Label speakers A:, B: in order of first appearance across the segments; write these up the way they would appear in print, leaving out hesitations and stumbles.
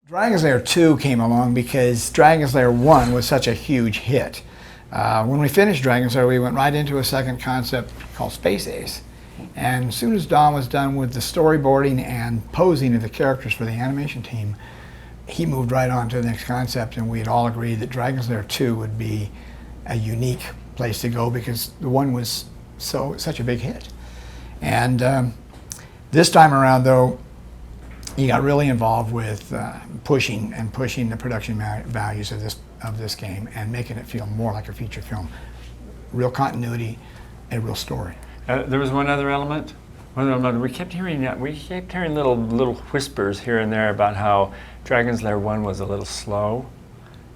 A: Dragon's Lair 2 came along because Dragon's Lair 1 was such a huge hit. When we finished Dragon's Lair, we went right into a second concept called Space Ace. And as soon as Don was done with the storyboarding and posing of the characters for the animation team, he moved right on to the next concept, and we had all agreed that Dragon's Lair 2 would be a unique place to go because the one was such a big hit. And this time around, though, he got really involved with pushing the production values of this game and making it feel more like a feature film. Real continuity, a real story.
B: There was one other element. We kept hearing little whispers here and there about how Dragon's Lair 1 was a little slow,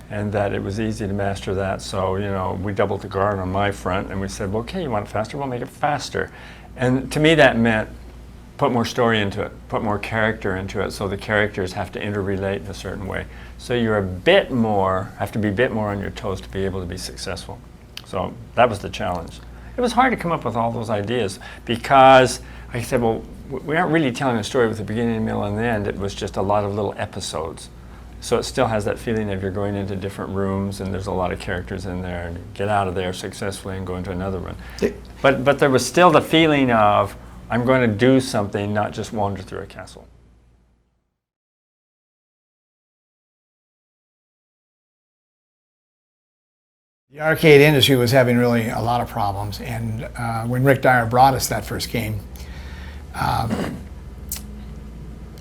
B: and that it was easy to master that. So we doubled the guard on my front, and we said, well, okay, you want it faster? We'll make it faster. And to me, that meant put more story into it, put more character into it, so the characters have to interrelate in a certain way. So you're have to be a bit more on your toes to be able to be successful. So that was the challenge. It was hard to come up with all those ideas because I said, well, we aren't really telling a story with the beginning, middle, and the end. It was just a lot of little episodes. So it still has that feeling of you're going into different rooms and there's a lot of characters in there, and get out of there successfully and go into another one. But there was still the feeling of, I'm going to do something, not just wander through a castle.
A: The arcade industry was having really a lot of problems, and when Rick Dyer brought us that first game,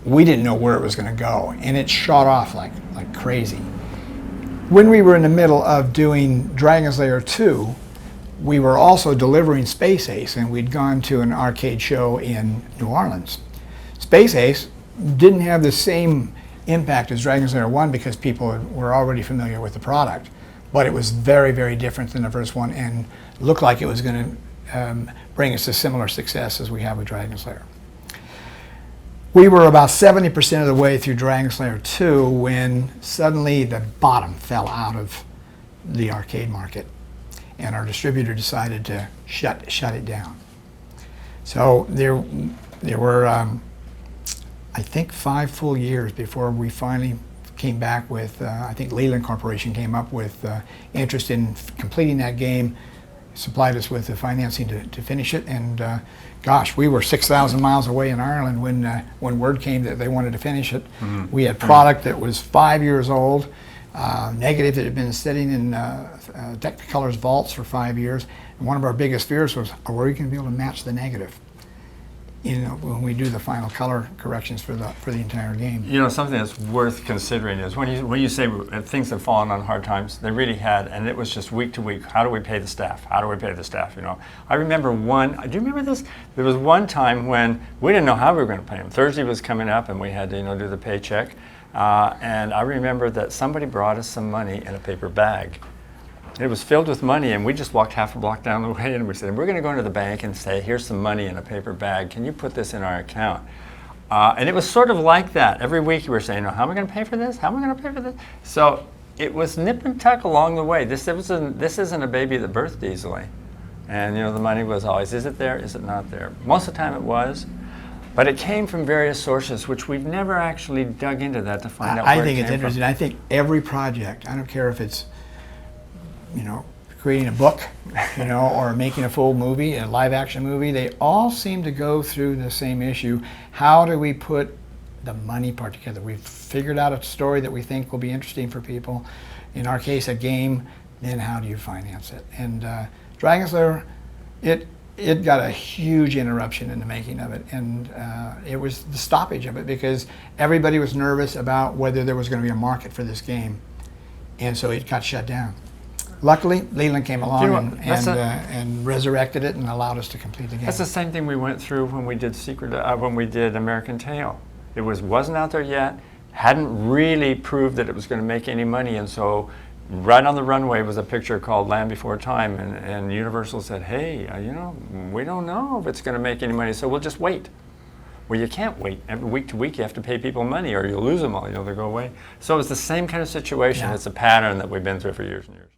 A: we didn't know where it was going to go, and it shot off like crazy. When we were in the middle of doing Dragon's Lair 2, we were also delivering Space Ace, and we'd gone to an arcade show in New Orleans. Space Ace didn't have the same impact as Dragon's Lair 1 because people were already familiar with the product, but it was very, very different than the first one and looked like it was going to bring us a similar success as we have with Dragon's Lair. We were about 70% of the way through Dragon's Lair 2 when suddenly the bottom fell out of the arcade market, and our distributor decided to shut it down. So there were, I think, 5 full years before we finally came back with, I think Leyland Corporation came up with interest in completing that game, supplied us with the financing to finish it, and gosh, we were 6,000 miles away in Ireland when word came that they wanted to finish it. Mm-hmm. We had product that was 5 years old, negative that had been sitting in Technicolor's vaults for 5 years, and one of our biggest fears was, are we going to be able to match the negative? When we do the final color corrections for the entire game.
B: Something that's worth considering is when you say things have fallen on hard times, they really had, and it was just week to week. How do we pay the staff? How do we pay the staff? I remember do you remember this? There was one time when we didn't know how we were going to pay them. Thursday was coming up, and we had to do the paycheck. And I remember that somebody brought us some money in a paper bag. It was filled with money, and we just walked half a block down the way, and we said, we're going to go into the bank and say, here's some money in a paper bag. Can you put this in our account? And it was sort of like that. Every week you were saying, how am I going to pay for this? How am I going to pay for this? So it was nip and tuck along the way. This isn't a baby that birthed easily. And the money was always, is it there? Is it not there? Most of the time it was. But it came from various sources, which we've never actually dug into that to find out where it came from.
A: I think it's interesting. I think every project, I don't care if it's creating a book, or making a full movie, a live action movie, they all seem to go through the same issue. How do we put the money part together? We've figured out a story that we think will be interesting for people. In our case, a game, then how do you finance it? And Dragon's Lair, it got a huge interruption in the making of it, and it was the stoppage of it because everybody was nervous about whether there was going to be a market for this game, and so it got shut down. Luckily, Leyland came along and resurrected it and allowed us to complete the game.
B: That's the same thing we went through when we did when we did American Tail. It wasn't out there yet, hadn't really proved that it was going to make any money, and so right on the runway was a picture called Land Before Time, and Universal said, hey, we don't know if it's going to make any money, so we'll just wait. Well, you can't wait. Every week to week you have to pay people money or you'll lose them all, they'll go away. So it's the same kind of situation. Yeah. It's a pattern that we've been through for years and years.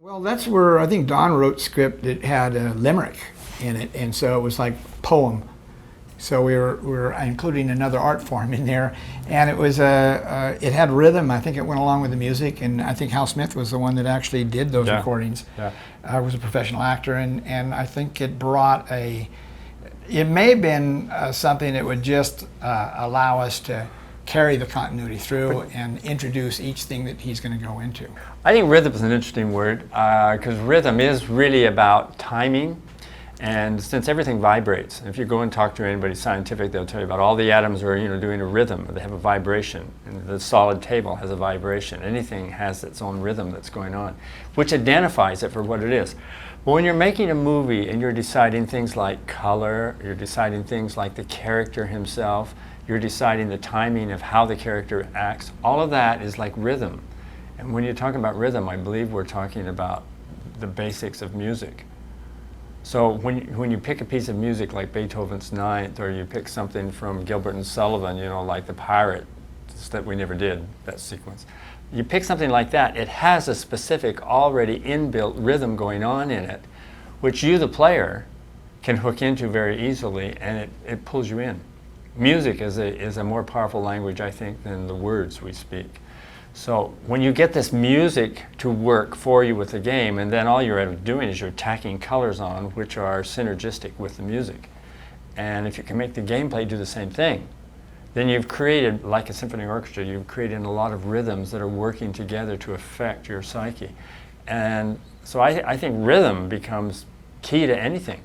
A: Well, that's where I think Don wrote script that had a limerick in it, and so it was like poem. So we were including another art form in there, and it was it had rhythm. I think it went along with the music, and I think Hal Smith was the one that actually did those recordings.
B: Yeah.
A: Was a professional actor, and I think it brought it may have been something that would just allow us to carry the continuity through and introduce each thing that he's going to go into.
B: I think rhythm is an interesting word because rhythm is really about timing. And since everything vibrates, if you go and talk to anybody scientific, they'll tell you about all the atoms are doing a rhythm. They have a vibration. And the solid table has a vibration. Anything has its own rhythm that's going on, which identifies it for what it is. But when you're making a movie and you're deciding things like color, you're deciding things like the character himself, you're deciding the timing of how the character acts, all of that is like rhythm. And when you're talking about rhythm, I believe we're talking about the basics of music. So when you pick a piece of music like Beethoven's Ninth, or you pick something from Gilbert and Sullivan, like the Pirates that we never did, that sequence, you pick something like that, it has a specific already inbuilt rhythm going on in it, which you, the player, can hook into very easily, and it pulls you in. Music is a more powerful language, I think, than the words we speak. So when you get this music to work for you with the game, and then all you're doing is you're tacking colors on which are synergistic with the music. And if you can make the gameplay do the same thing, then you've created, like a symphony orchestra, you've created a lot of rhythms that are working together to affect your psyche. And so I think rhythm becomes key to anything.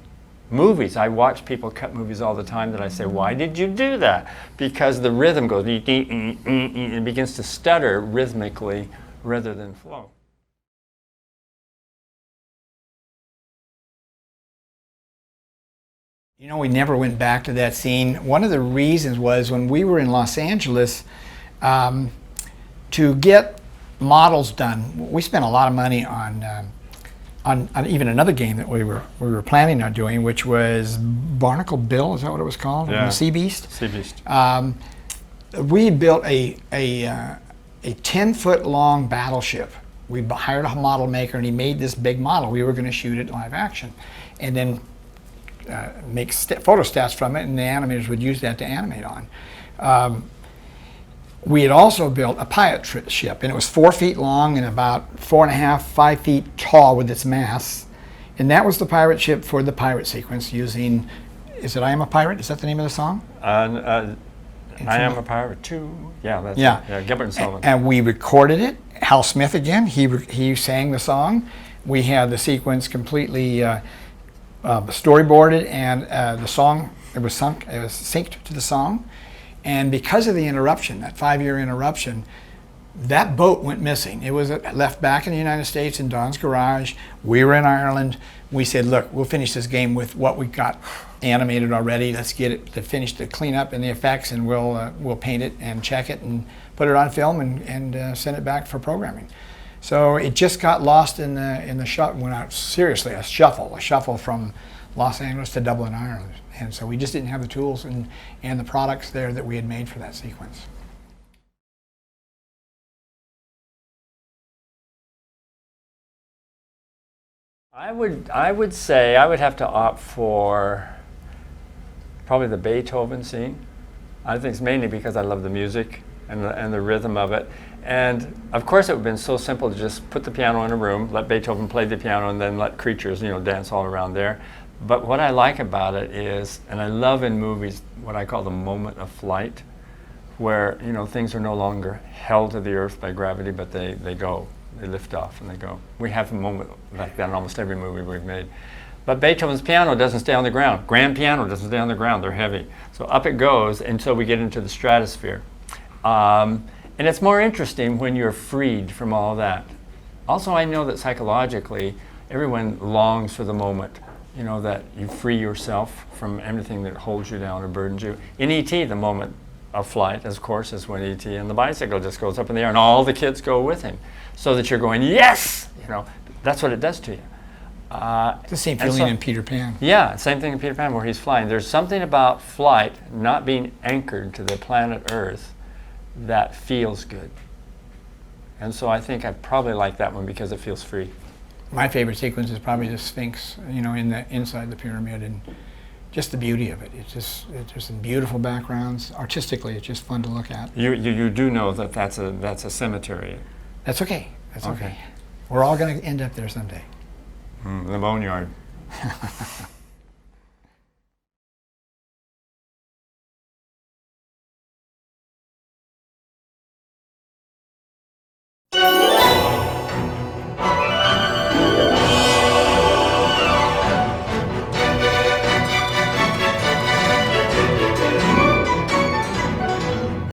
B: Movies, I watch people cut movies all the time that I say, why did you do that? Because the rhythm goes, and begins to stutter rhythmically rather than flow.
A: We never went back to that scene. One of the reasons was when we were in Los Angeles, to get models done, we spent a lot of money on even another game that we were planning on doing, which was Barnacle Bill. Is that what it was called?
B: Yeah.
A: Sea Beast.
B: Sea Beast.
A: We built a 10-foot long battleship. We hired a model maker, and he made this big model. We were going to shoot it live action, and then make photostats from it, and the animators would use that to animate on. We had also built a pilot ship, and it was 4 feet long and about 4.5, 5 feet tall with its masts. And that was the pirate ship for the pirate sequence using, is it I Am a Pirate? Is that the name of the song?
B: I Am a Pirate too. Yeah, that's
A: yeah.
B: It. Yeah, Gilbert and Sullivan.
A: And we recorded it. Hal Smith again, he sang the song. We had the sequence completely storyboarded, and the song, it was synced to the song. And because of the interruption, that 5-year interruption, that boat went missing. It was left back in the United States in Don's garage. We were in Ireland. We said, look, we'll finish this game with what we got animated already. Let's get it to finish the cleanup and the effects, and we'll paint it and check it and put it on film and send it back for programming. So it just got lost in the shuffle. Went out seriously, a shuffle from Los Angeles to Dublin, Ireland. And so we just didn't have the tools and the products there that we had made for that sequence.
B: I would say I would have to opt for probably the Beethoven scene. I think it's mainly because I love the music and the rhythm of it. And of course it would have been so simple to just put the piano in a room, let Beethoven play the piano, and then let creatures dance all around there. But what I like about it is, and I love in movies, what I call the moment of flight, where things are no longer held to the earth by gravity, but they go, they lift off and they go. We have a moment like that in almost every movie we've made. But Beethoven's piano doesn't stay on the ground. Grand piano doesn't stay on the ground, they're heavy. So up it goes until we get into the stratosphere. And it's more interesting when you're freed from all of that. Also, I know that psychologically, everyone longs for the moment, that you free yourself from everything that holds you down or burdens you. In E.T., the moment of flight, of course, is when E.T. and the bicycle just goes up in the air and all the kids go with him. So that you're going, yes! That's what it does to you.
A: It's the same feeling in Peter Pan.
B: Yeah, same thing in Peter Pan where he's flying. There's something about flight not being anchored to the planet Earth that feels good. And so I think I probably like that one because it feels free.
A: my favorite sequence is probably the Sphinx, you know, inside the pyramid, and just the beauty of it. It's just some beautiful backgrounds. Artistically, it's just fun to look at.
B: You do know that that's a cemetery.
A: That's okay. That's okay. We're all going to end up there someday.
B: The boneyard.